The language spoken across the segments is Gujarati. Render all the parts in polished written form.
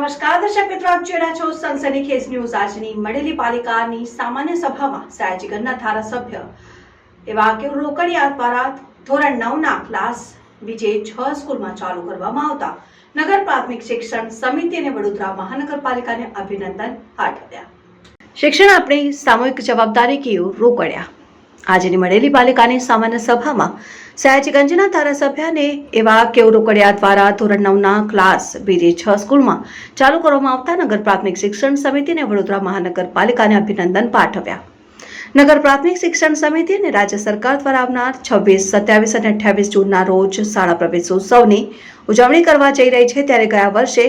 નમસ્કાર દર્શક મિત્રો, આપ જોઈ રહ્યા છો સનસનીખેજ ન્યૂઝ। આજની મળેલી પાલિકાની સામાન્ય સભામાં સયાજીગંજના ધારાસભ્ય એવા કેવું રોકડિયા દ્વારા ધોરણ 9ના ક્લાસ બીજે 6 સ્કૂલમાં ચાલુ કરવામાં આવતા નગર પ્રાથમિક શિક્ષણ સમિતિ અને વડોદરા મહાનગરપાલિકાને અભિનંદન પાઠવ્યા। શિક્ષણ આપણી સામૂહિક જવાબદારી કેવું રોકડિયા। આજની મળેલી પાલિકાની સામાન્ય સભામાં સયાજીગંજના ધારાસભ્યને એવા કેવું રોકડિયા દ્વારા ધોરણ 9ના ક્લાસ બીજી 6 સ્કૂલમાં ચાલુ કરવામાં આવતા નગર પ્રાથમિક શિક્ષણ સમિતિ અને વડોદરા મહાનગરપાલિકાને અભિનંદન પાઠવ્યા। નગર પ્રાથમિક શિક્ષણ સમિતિ અને રાજ્ય સરકાર દ્વારા આવનાર 26, 27 અને 28 જૂનના રોજ શાળા પ્રવેશોત્સવની ઉજવણી કરવા જઈ રહી છે, ત્યારે ગયા વર્ષે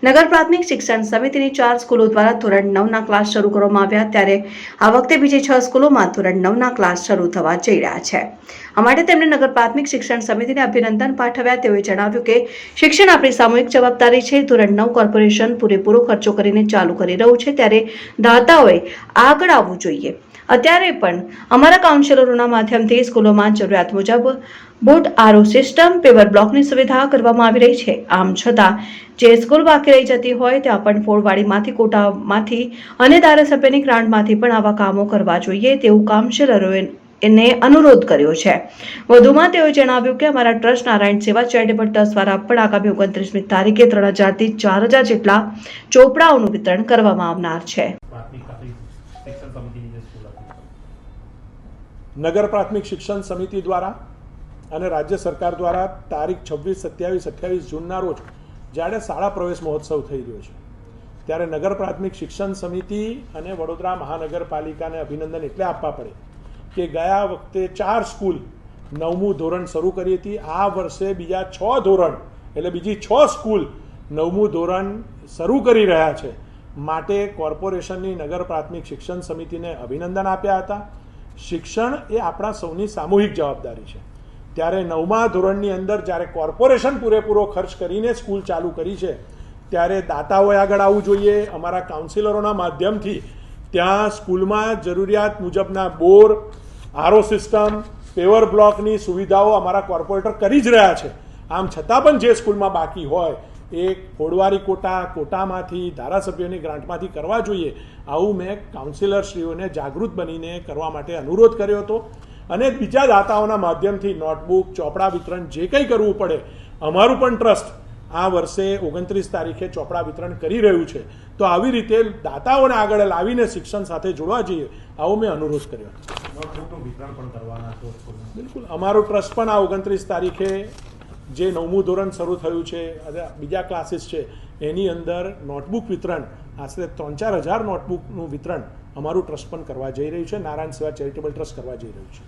નગર પ્રાથમિક શિક્ષણ સમિતિની 4 સ્કૂલો દ્વારા ધોરણ 9ના ક્લાસ શરૂ કરવામાં આવ્યા, ત્યારે આ વખતે બીજી 6 સ્કૂલોમાં ધોરણ 9ના ક્લાસ શરૂ થવા જઈ રહ્યા છે। આ માટે તેમણે નગર પ્રાથમિક શિક્ષણ સમિતિને અભિનંદન પાઠવ્યા। તેઓએ જણાવ્યું કે શિક્ષણ આપણી સામૂહિક જવાબદારી છે। ધોરણ 9 કોર્પોરેશન પૂરેપૂરો ખર્ચો કરીને ચાલુ કરી રહ્યું છે, ત્યારે દાતાઓએ આગળ આવવું જોઈએ। અત્યારે પણ અમારા કાઉન્સિલરોના માધ્યમથી સ્કૂલોમાં જરૂરિયાત મુજબ બુટ આરો સિસ્ટમ, પેવર બ્લોકની સુવિધા કરવામાં આવી રહી છે। આમ છતાં જે સ્કૂલ બાકી રહી જતી હોય ત્યાં પણ ફોડવાડીમાંથી, કોટામાંથી અને ધારાસભ્યની ગ્રાન્ટમાંથી પણ આવા કામો કરવા જોઈએ તેવું કાઉન્સિલરોએ એને અનુરોધ કર્યો છે। વધુમાં તેઓએ જણાવ્યું કે અમારા ટ્રસ્ટ નારાયણ સેવા ચેરિટેબલ ટ્રસ્ટ દ્વારા પણ આગામી 29મી તારીખે 3000 થી 4000 જેટલા ચોપડાઓનું વિતરણ કરવામાં આવનાર છે। નગર પ્રાથમિક શિક્ષણ સમિતિ દ્વારા અને રાજ્ય સરકાર દ્વારા તારીખ 26, 27, 28 જૂનના રોજ જ્યારે શાળા પ્રવેશ મહોત્સવ થઈ રહ્યો છે, ત્યારે નગર પ્રાથમિક શિક્ષણ સમિતિ અને વડોદરા મહાનગરપાલિકાને અભિનંદન એટલે આપવા પડે કે ગયા વખતે 4 સ્કૂલ 9મું ધોરણ શરૂ કરી હતી। આ વર્ષે બીજા 6 ધોરણ એટલે બીજી 6 સ્કૂલ 9મું ધોરણ શરૂ કરી રહ્યા છે, માટે કોર્પોરેશનની નગર પ્રાથમિક શિક્ષણ સમિતિને અભિનંદન આપ્યા હતા। શિક્ષણ એ આપણા સૌની સામૂહિક જવાબદારી છે, ત્યારે 9મા ધોરણની અંદર જ્યારે કોર્પોરેશન પૂરેપૂરો ખર્ચ કરીને સ્કૂલ ચાલુ કરી છે, ત્યારે દાતાઓએ આગળ આવવું જોઈએ। અમારા કાઉન્સિલરોના માધ્યમથી ત્યાં સ્કૂલમાં જરૂરિયાત મુજબના બોર, આરો સિસ્ટમ, પેવર બ્લોકની સુવિધાઓ અમારા કોર્પોરેટર કરી જ રહ્યા છે। આમ છતાં પણ જે સ્કૂલમાં બાકી હોય એ ફોડવારી કોટામાંથી, ધારાસભ્યોની ગ્રાન્ટમાંથી કરવા જોઈએ, આવું મેં કાઉન્સિલરશ્રીઓને જાગૃત બનીને કરવા માટે અનુરોધ કર્યો હતો। અને બીજા દાતાઓના માધ્યમથી નોટબુક, ચોપડા વિતરણ જે કંઈ કરવું પડે, અમારું પણ ટ્રસ્ટ આ વર્ષે 29 તારીખે ચોપડા વિતરણ કરી રહ્યું છે, તો આવી રીતે દાતાઓને આગળ લાવીને શિક્ષણ સાથે જોડવા જોઈએ, આવો મેં અનુરોધ કર્યો। નોટબુકનું વિતરણ પણ કરવાના છો? બિલકુલ, અમારું ટ્રસ્ટ પણ આ 29 તારીખે જે 9મું ધોરણ શરૂ થયું છે અને બીજા ક્લાસીસ છે એની અંદર નોટબુક વિતરણ આશરે 3-4 હજાર નોટબુકનું વિતરણ અમારું ટ્રસ્ટ પણ કરવા જઈ રહ્યું છે, નારાયણ સેવા ચેરિટેબલ ટ્રસ્ટ કરવા જઈ રહ્યું છે।